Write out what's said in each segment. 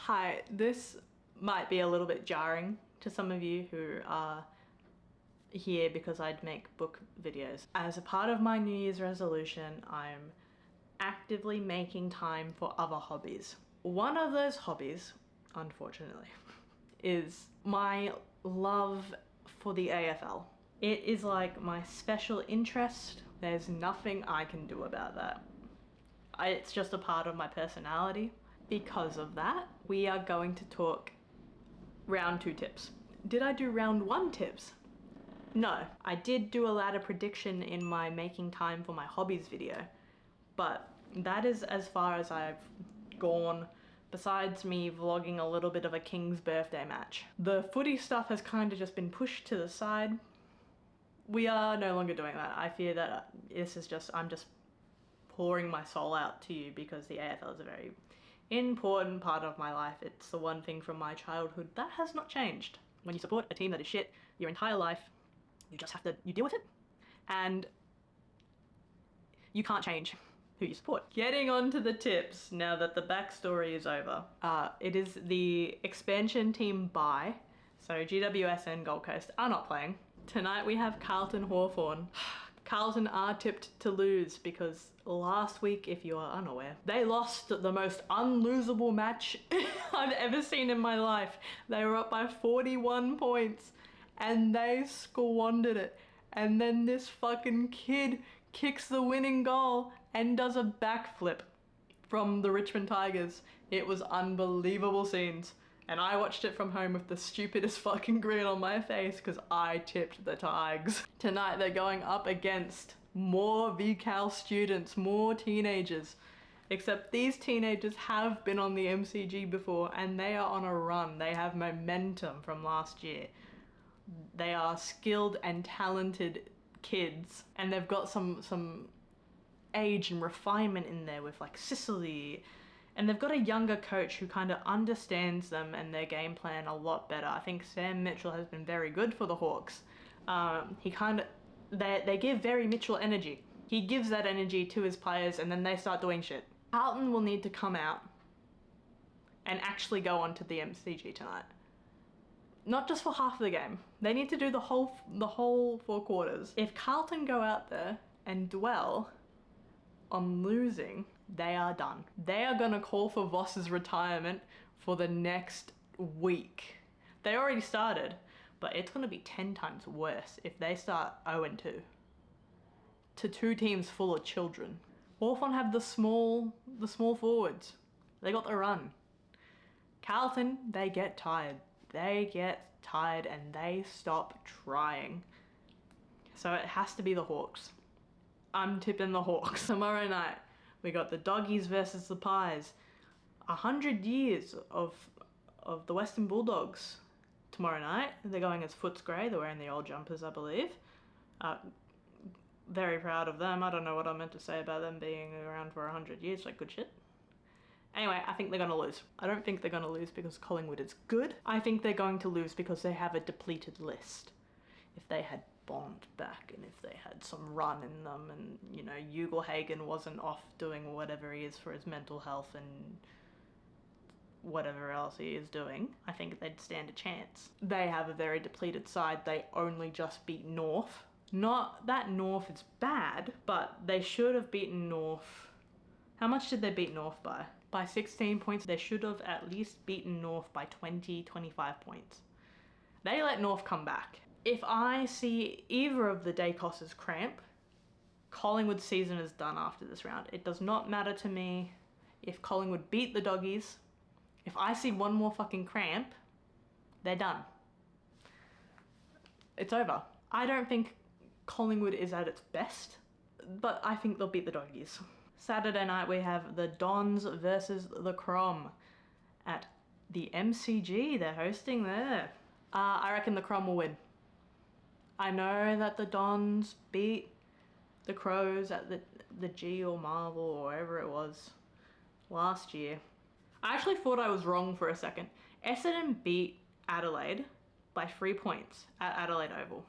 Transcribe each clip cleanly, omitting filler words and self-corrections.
Hi, this might be a little bit jarring to some of you who are here because I'd make book videos. As a part of my New Year's resolution, I'm actively making time for other hobbies. One of those hobbies, unfortunately, is my love for the AFL. It is like my special interest. There's nothing I can do about that. It's just a part of my personality. Because of that, we are going to talk round 2 tips. Did I do round 1 tips? No, I did do a ladder prediction in my making time for my hobbies video, but that is as far as I've gone, besides me vlogging a little bit of a King's birthday match. The footy stuff has kind of just been pushed to the side. We are no longer doing that. I fear that I'm just pouring my soul out to you because the AFL is a very important part of my life. It's the one thing from my childhood that has not changed. When you support a team that is shit your entire life, you just have to, you deal with it, and you can't change who you support. Getting on to the tips now that the backstory is over. It is the expansion team bye, so GWS and Gold Coast are not playing. Tonight we have Carlton Hawthorn. Carlton are tipped to lose because last week, if you are unaware, they lost the most unlosable match I've ever seen in my life. They were up by 41 points and they squandered it. And then this fucking kid kicks the winning goal and does a backflip from the Richmond Tigers. It was unbelievable scenes. And I watched it from home with the stupidest fucking grin on my face because I tipped the Tigers. Tonight they're going up against more VCAL students, more teenagers. Except these teenagers have been on the MCG before and they are on a run. They have momentum from last year. They are skilled and talented kids and they've got some age and refinement in there with like Sicily. And they've got a younger coach who kind of understands them and their game plan a lot better. I think Sam Mitchell has been very good for the Hawks. They give very Mitchell energy. He gives that energy to his players and then they start doing shit. Carlton will need to come out and actually go on to the MCG tonight. Not just for half the game. They need to do the whole 4 quarters. If Carlton go out there and dwell on losing, they are done. They are gonna call for Voss's retirement for the next week. They already started, but it's gonna be 10 times worse if they start 0-2 to 2 teams full of children. Hawthorn have the small forwards. They got the run. Carlton, they get tired. They get tired and they stop trying. So it has to be the Hawks. I'm tipping the Hawks. Tomorrow night, we got the Doggies versus the Pies. 100 years of the Western Bulldogs tomorrow night. They're going as Footscray. They're wearing the old jumpers, I believe. Very proud of them. I don't know what I meant to say about them being around for 100 years. Like, good shit. Anyway, I think they're going to lose. I don't think they're going to lose because Collingwood is good. I think they're going to lose because they have a depleted list. If they had Bond back and if they had some run in them and, you know, Ugelhagen wasn't off doing whatever he is for his mental health and whatever else he is doing, I think they'd stand a chance. They have a very depleted side. They only just beat North. Not that North is bad, but they should have beaten North. How much did they beat North by? By 16 points. They should have at least beaten North by 20, 25 points. They let North come back. If I see either of the Dacos's cramp, Collingwood's season is done after this round. It does not matter to me if Collingwood beat the Doggies. If I see one more fucking cramp, they're done. It's over. I don't think Collingwood is at its best, but I think they'll beat the Doggies. Saturday night we have the Dons versus the Crom at the MCG. They're hosting there. I reckon the Crom will win. I know that the Dons beat the Crows at the G or Marvel or wherever it was last year. I actually thought I was wrong for a second. Essendon beat Adelaide by 3 points at Adelaide Oval.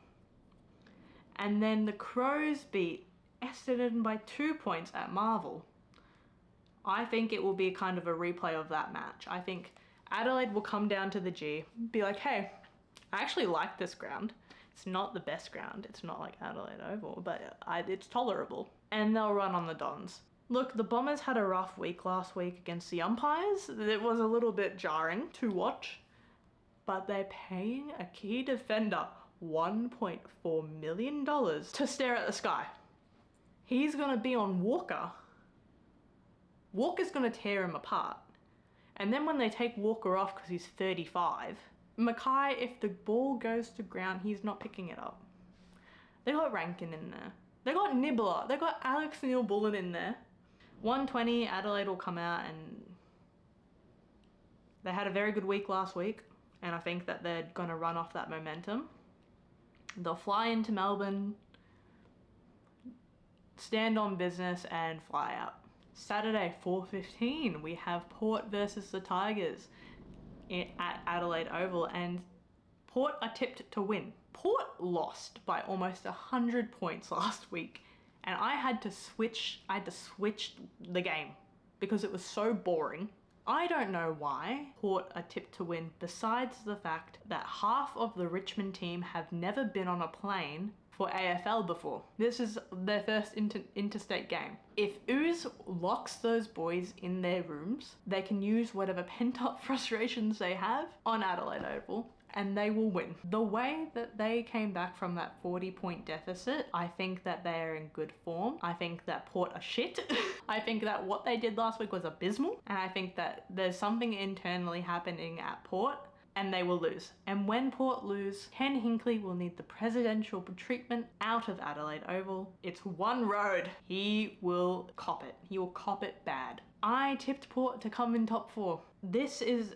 And then the Crows beat Essendon by 2 points at Marvel. I think it will be kind of a replay of that match. I think Adelaide will come down to the G, be like, hey, I actually like this ground. It's not the best ground. It's not like Adelaide Oval, but it's tolerable. And they'll run on the Dons. Look, the Bombers had a rough week last week against the umpires. It was a little bit jarring to watch, but they're paying a key defender $1.4 million to stare at the sky. He's gonna be on Walker. Walker's gonna tear him apart. And then when they take Walker off because he's 35, Mackay, if the ball goes to ground, he's not picking it up. They got Rankin in there. They got Nibbler. They got Alex Neil-Bullen in there. 120, Adelaide will come out, and they had a very good week last week, and I think that they're going to run off that momentum. They'll fly into Melbourne, stand on business, and fly out. Saturday, 4:15, we have Port versus the Tigers at Adelaide Oval, and Port are tipped to win. Port lost by almost 100 points last week, and I had to switch the game because it was so boring. I don't know why Port are tipped to win, besides the fact that half of the Richmond team have never been on a plane for AFL before. This is their first interstate game. If Ooze locks those boys in their rooms, they can use whatever pent-up frustrations they have on Adelaide Oval, and they will win. The way that they came back from that 40-point deficit, I think that they are in good form. I think that Port are shit. I think that what they did last week was abysmal, and I think that there's something internally happening at Port, and they will lose. And when Port lose, Ken Hinkley will need the presidential treatment out of Adelaide Oval. It's one road. He will cop it. He will cop it bad. I tipped Port to come in top 4. This is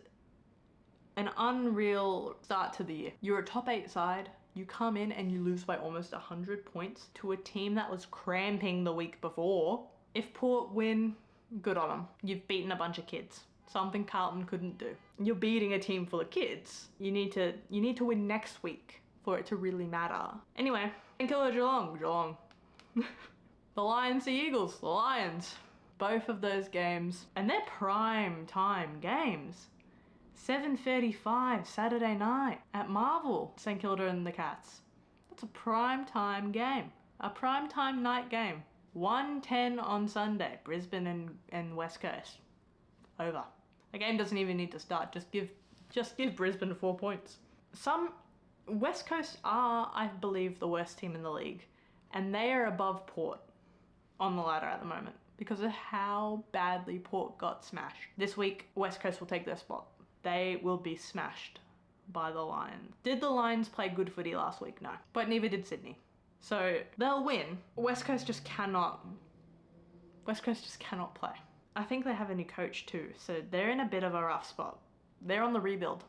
an unreal start to the year. You're a top 8 side. You come in and you lose by almost 100 points to a team that was cramping the week before. If Port win, good on them. You've beaten a bunch of kids. Something Carlton couldn't do. You're beating a team full of kids. You need to win next week for it to really matter. Anyway, Killer Geelong. The Lions, the Eagles, the Lions. Both of those games, and they're prime time games. 7:35 Saturday night at Marvel, St Kilda and the Cats. That's a prime time game. A prime time night game. 1:10 on Sunday, Brisbane and West Coast. Over. The game doesn't even need to start. Just give Brisbane 4 points. West Coast are, I believe, the worst team in the league, and they are above Port on the ladder at the moment because of how badly Port got smashed. This week, West Coast will take their spot. They will be smashed by the Lions. Did the Lions play good footy last week? No, but neither did Sydney. So they'll win. West Coast just cannot play. I think they have a new coach too, so they're in a bit of a rough spot. They're on the rebuild.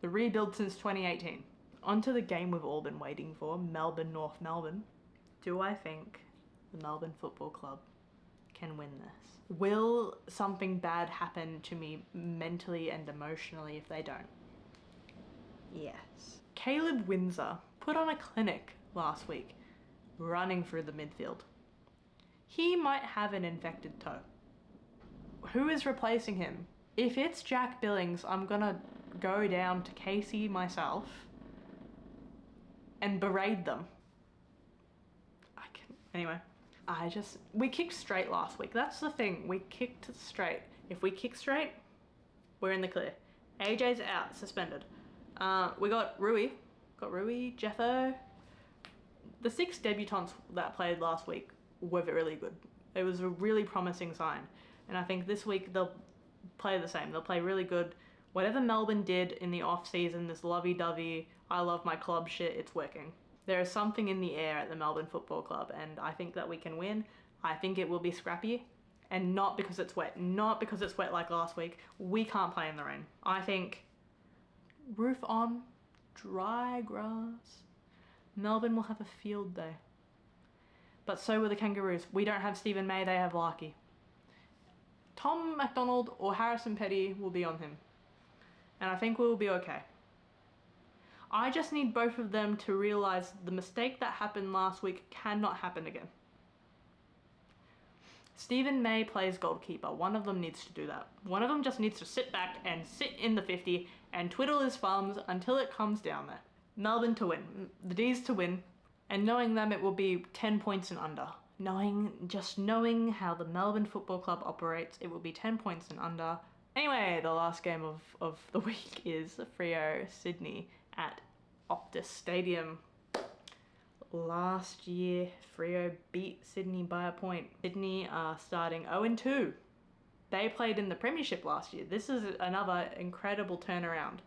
The rebuild since 2018. On to the game we've all been waiting for, Melbourne, North Melbourne. Do I think the Melbourne Football Club can win this? Will something bad happen to me mentally and emotionally if they don't? Yes. Caleb Windsor put on a clinic last week, running through the midfield. He might have an infected toe. Who is replacing him? If it's Jack Billings, I'm gonna go down to Casey myself and berate them. Anyway, we kicked straight last week. That's the thing. We kicked straight. If we kick straight, we're in the clear. AJ's out, suspended. We got Rui, Jeffo. The 6 debutants that played last week were really good. It was a really promising sign. And I think this week they'll play the same. They'll play really good. Whatever Melbourne did in the off-season, this lovey-dovey, I love my club shit, it's working. There is something in the air at the Melbourne Football Club, and I think that we can win. I think it will be scrappy, and not because it's wet. Not because it's wet like last week. We can't play in the rain. I think roof on, dry grass. Melbourne will have a field day. But so will the Kangaroos. We don't have Stephen May, they have Larky. Tom McDonald or Harrison Petty will be on him. And I think we'll be okay. I just need both of them to realise the mistake that happened last week cannot happen again. Stephen May plays goalkeeper. One of them needs to do that. One of them just needs to sit back and sit in the 50 and twiddle his thumbs until it comes down there. Melbourne to win. The D's to win. And knowing them, it will be 10 points and under. Just knowing how the Melbourne Football Club operates, it will be 10 points and under. Anyway, the last game of the week is Freo Sydney at Optus Stadium. Last year, Freo beat Sydney by a point. Sydney are starting 0-2. They played in the Premiership last year. This is another incredible turnaround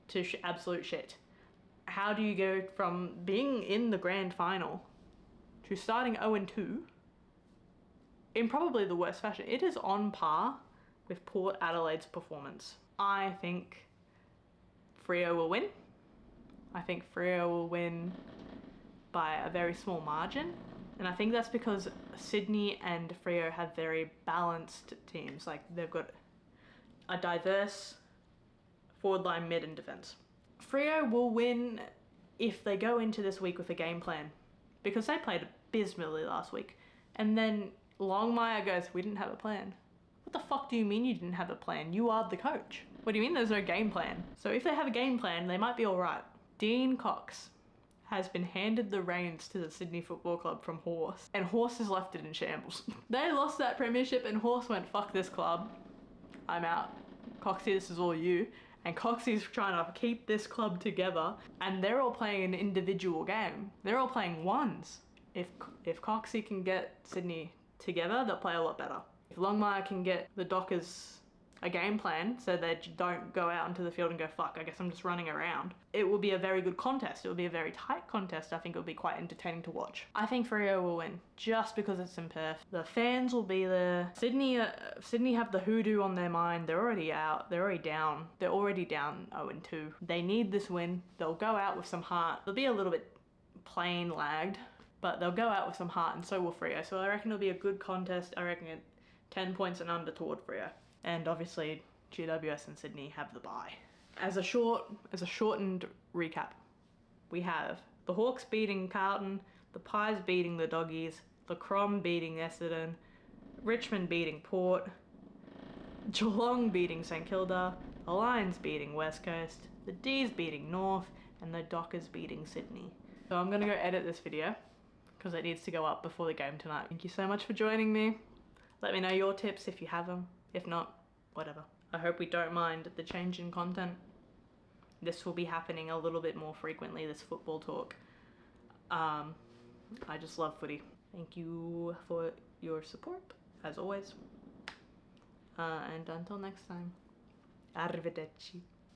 to absolute shit. How do you go from being in the grand final to starting 0-2 in probably the worst fashion? It is on par with Port Adelaide's performance. I think Freo will win. I think Freo will win by a very small margin. And I think that's because Sydney and Freo have very balanced teams. Like, they've got a diverse forward line, mid and defence. Freo will win if they go into this week with a game plan, because they played abysmally last week. And then Longmire goes, we didn't have a plan. What the fuck do you mean you didn't have a plan? You are the coach. What do you mean there's no game plan? So if they have a game plan, they might be all right. Dean Cox has been handed the reins to the Sydney Football Club from Horse, and Horse has left it in shambles. They lost that premiership and Horse went, fuck this club, I'm out. Coxie, this is all you. And Coxie's trying to keep this club together, and they're all playing an individual game. They're all playing ones. If Coxie can get Sydney together, they'll play a lot better. If Longmire can get the Dockers a game plan so they don't go out into the field and go, fuck, I guess I'm just running around, it will be a very good contest. It will be a very tight contest. I think it will be quite entertaining to watch. I think Freo will win just because it's in Perth. The fans will be there. Sydney have the hoodoo on their mind. They're already out. They're already down. They're already down 0-2. They need this win. They'll go out with some heart. They'll be a little bit plain lagged, but they'll go out with some heart, and so will Freo. So I reckon it'll be a good contest. I reckon 10 points and under toward Freo. And obviously GWS and Sydney have the bye. As a shortened recap, we have the Hawks beating Carlton, the Pies beating the Doggies, the Crom beating Essendon, Richmond beating Port, Geelong beating St Kilda, the Lions beating West Coast, the D's beating North, and the Dockers beating Sydney. So I'm gonna go edit this video because it needs to go up before the game tonight. Thank you so much for joining me. Let me know your tips if you have them. If not, whatever. I hope we don't mind the change in content. This will be happening a little bit more frequently, this football talk. I just love footy. Thank you for your support, as always. And until next time, arrivederci.